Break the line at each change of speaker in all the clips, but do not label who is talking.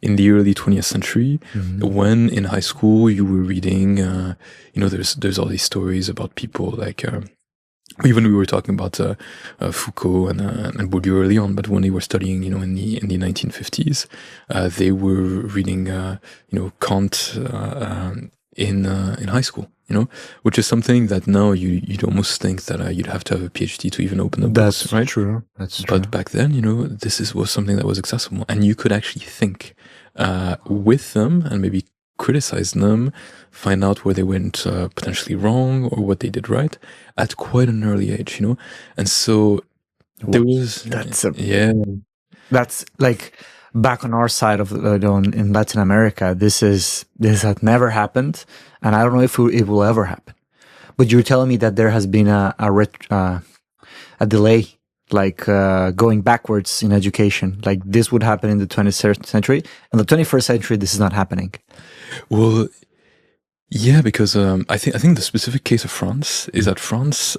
in the early 20th century, when in high school you were reading, there's all these stories about people like, even we were talking about Foucault and Bourdieu early on, but when they were studying, in the 1950s, they were reading, Kant in high school, which is something that now you'd almost think that you'd have to have a PhD to even open the books,
That's
right?
true. That's true.
But back then, was something that was accessible, and you could actually think with them and maybe criticize them, find out where they went potentially wrong or what they did right at quite an early age, And so there was
That's like back on our side of in Latin America. This had never happened, and I don't know if it will ever happen. But you're telling me that there has been a delay, like going backwards in education. Like this would happen in the 20th century, and the 21st century, this is not happening.
Well, yeah, because I think the specific case of France is that France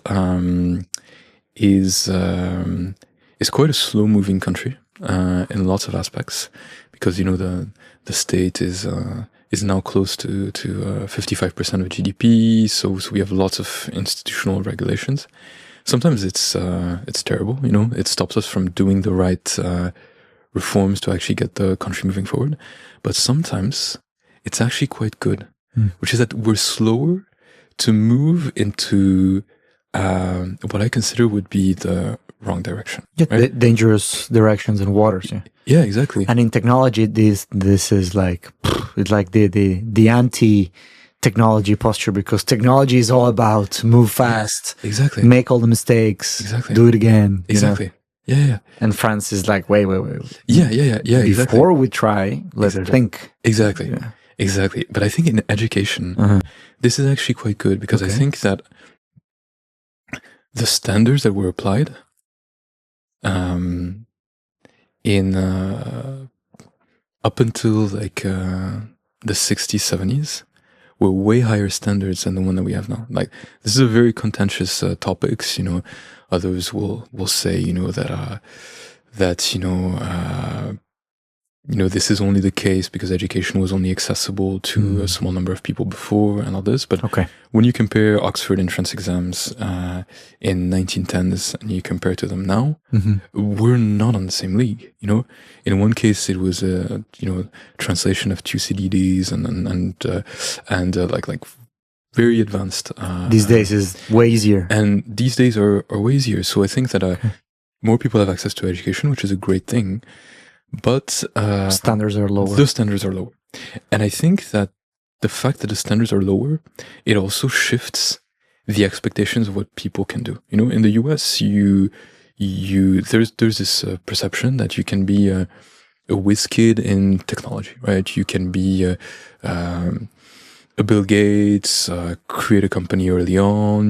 is quite a slow-moving country in lots of aspects, because the state is now close to 55% of GDP, so we have lots of institutional regulations. Sometimes it's terrible, it stops us from doing the right reforms to actually get the country moving forward. But sometimes it's actually quite good, which is that we're slower to move into what I consider would be the wrong direction.
Yeah,
right?
Dangerous directions and waters. Yeah.
Yeah, exactly.
And in technology, this is like it's like the anti-technology posture, because technology is all about move fast,
exactly,
make all the mistakes,
exactly,
do it again.
Exactly. Yeah.
And France is like, wait.
Yeah.
Before
Exactly.
we try, let's think.
Exactly.
Yeah.
Exactly. But I think in education, this is actually quite good, because I think that the standards that were applied in up until like the 60s, 70s were way higher standards than the one that we have now. Like, this is a very contentious topics, others will say, this is only the case because education was only accessible to a small number of people before and others. But when you compare Oxford entrance exams in 1910s and you compare to them now, we're not on the same league. In one case it was a translation of Thucydides and like very advanced.
These days is way easier,
and these days are way easier. So I think that more people have access to education, which is a great thing. But
standards are lower.
The standards are lower. And I think that the fact that the standards are lower, it also shifts the expectations of what people can do. In the US, there's this perception that you can be a whiz kid in technology, right? You can be a Bill Gates, create a company early on,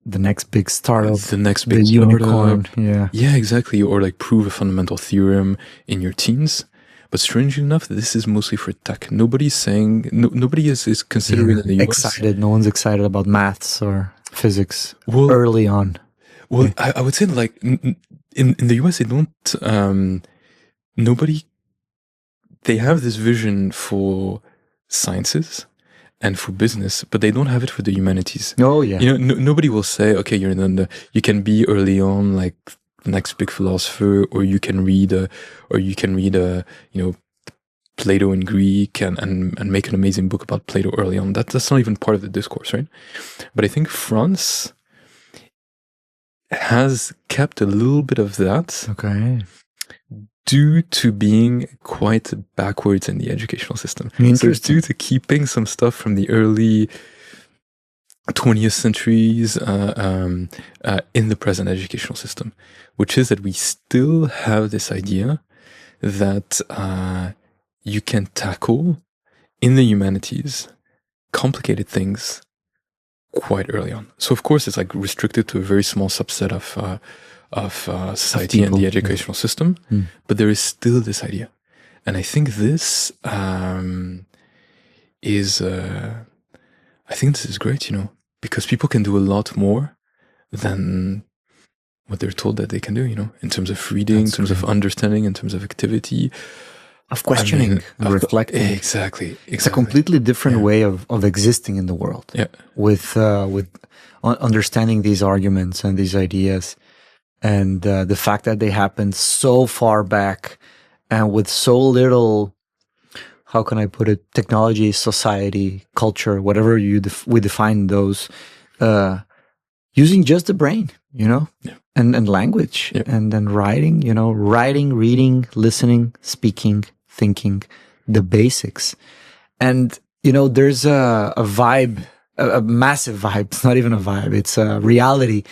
the next big startup,
the next big
unicorn,
yeah, exactly, or like prove a fundamental theorem in your teens. But strangely enough, this is mostly for tech. Nobody's saying, nobody is considering in the US.
Excited. No one's excited about maths or physics early on.
Well, I would say like in the US, they don't. They have this vision for sciences and for business, but they don't have it for the humanities.
Oh yeah.
Nobody will say, okay, you can be early on like the next big philosopher, or you can read Plato in Greek and make an amazing book about Plato early on. That's not even part of the discourse, right? But I think France has kept a little bit of that.
Okay.
Due to being quite backwards in the educational system. So it's due to keeping some stuff from the early 20th centuries in the present educational system, which is that we still have this idea that you can tackle in the humanities complicated things quite early on. So of course it's like restricted to a very small subset of society and the educational system, but there is still this idea. And I think this is great, because people can do a lot more than what they're told that they can do, in terms of reading, in terms of understanding, in terms of activity.
of questioning, and reflecting.
Exactly.
It's a completely different way of existing in the world.
Yeah.
With understanding these arguments and these ideas, and the fact that they happened so far back, and with so little, how can I put it, technology, society, culture, whatever we define those, using just the brain, and language, and then writing, writing, reading, listening, speaking, thinking, the basics. And, there's a vibe, a massive vibe. It's not even a vibe. It's a reality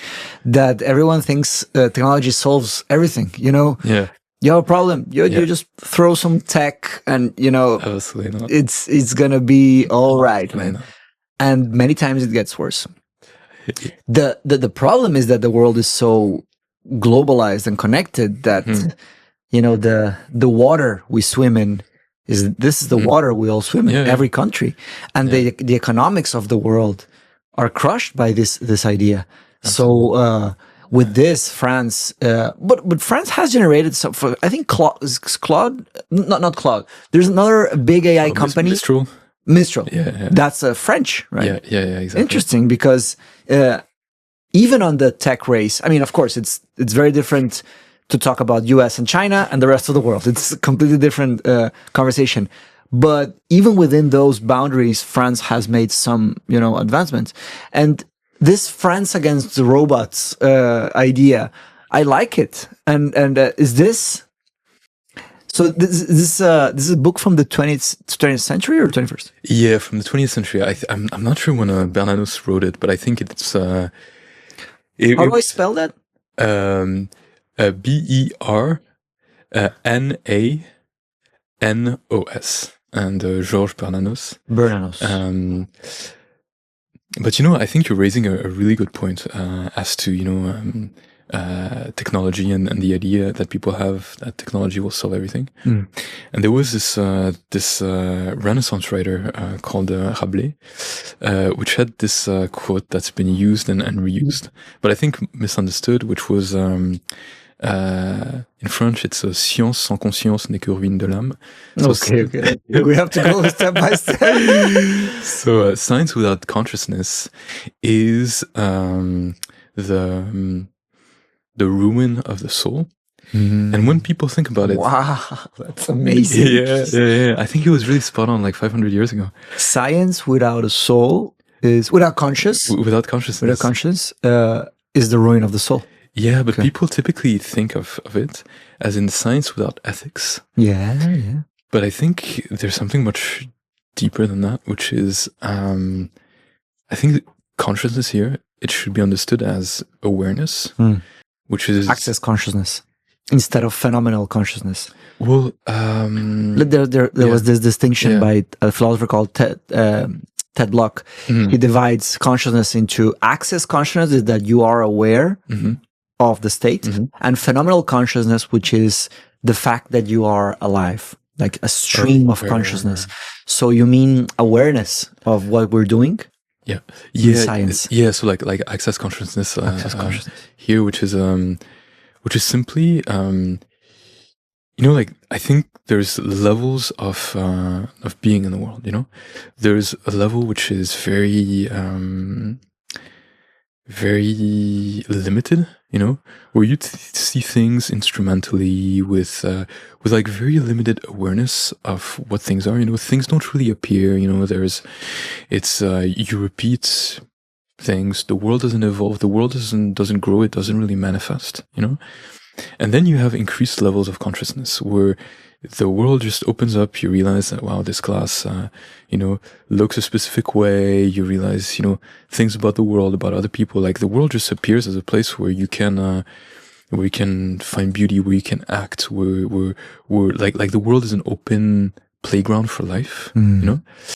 that everyone thinks technology solves everything,
Yeah.
You have a problem. You just throw some tech and,
Absolutely not.
it's going to be all right, man. And many times it gets worse. The problem is that the world is so globalized and connected that, the water we swim in this is the water we all swim in, every country. And the economics of the world are crushed by this idea. Absolutely. So, with this, France, but France has generated some. I think Claude, not Claude. There's another big AI company, Mistral.
Yeah.
That's French, right?
Yeah, exactly.
Interesting, because even on the tech race, I mean, of course, it's very different to talk about US and China and the rest of the world. It's a completely different conversation. But even within those boundaries, France has made some, advancements. And this France against the robots idea, I like it. And is this? So this is a book from the 20th century or 21st?
Yeah, from the 20th century. I'm not sure when Bernanos wrote it, but I think it's. How
do I spell that?
BERNANOS and Georges Bernanos. But I think you're raising a really good point as to technology and the idea that people have that technology will solve everything. And there was this Renaissance writer called Rabelais, which had this quote that's been used and reused, but I think misunderstood, which was in French, it's science sans conscience n'est que ruine de l'âme. So
okay. We have to go step by step.
So science without consciousness is the ruin of the soul. And when people think about it,
wow, that's amazing.
Yeah. I think it was really spot on, like 500 years ago.
Science without a soul is without consciousness.
Without consciousness,
is the ruin of the soul.
Yeah, but people typically think of it as in science without ethics.
Yeah.
But I think there's something much deeper than that, which is, I think that consciousness here, it should be understood as awareness, which is
access consciousness instead of phenomenal consciousness.
Well,
there was this distinction by a philosopher called Ted Block. He divides consciousness into access consciousness, is that you are aware of the state, and phenomenal consciousness, which is the fact that you are alive, like a stream of consciousness. So you mean awareness of what we're doing?
Yeah.
Science.
Yeah. So like access consciousness, here, which is simply, like I think there's levels of being in the world. There's a level which is very, very limited. Where you see things instrumentally with like very limited awareness of what things are. Things don't really appear. You repeat things. The world doesn't evolve. The world doesn't grow. It doesn't really manifest. And then you have increased levels of consciousness where the world just opens up. You realize that, wow, this glass, looks a specific way. You realize, things about the world, about other people. Like the world just appears as a place where you can find beauty, where you can act, where like the world is an open playground for life,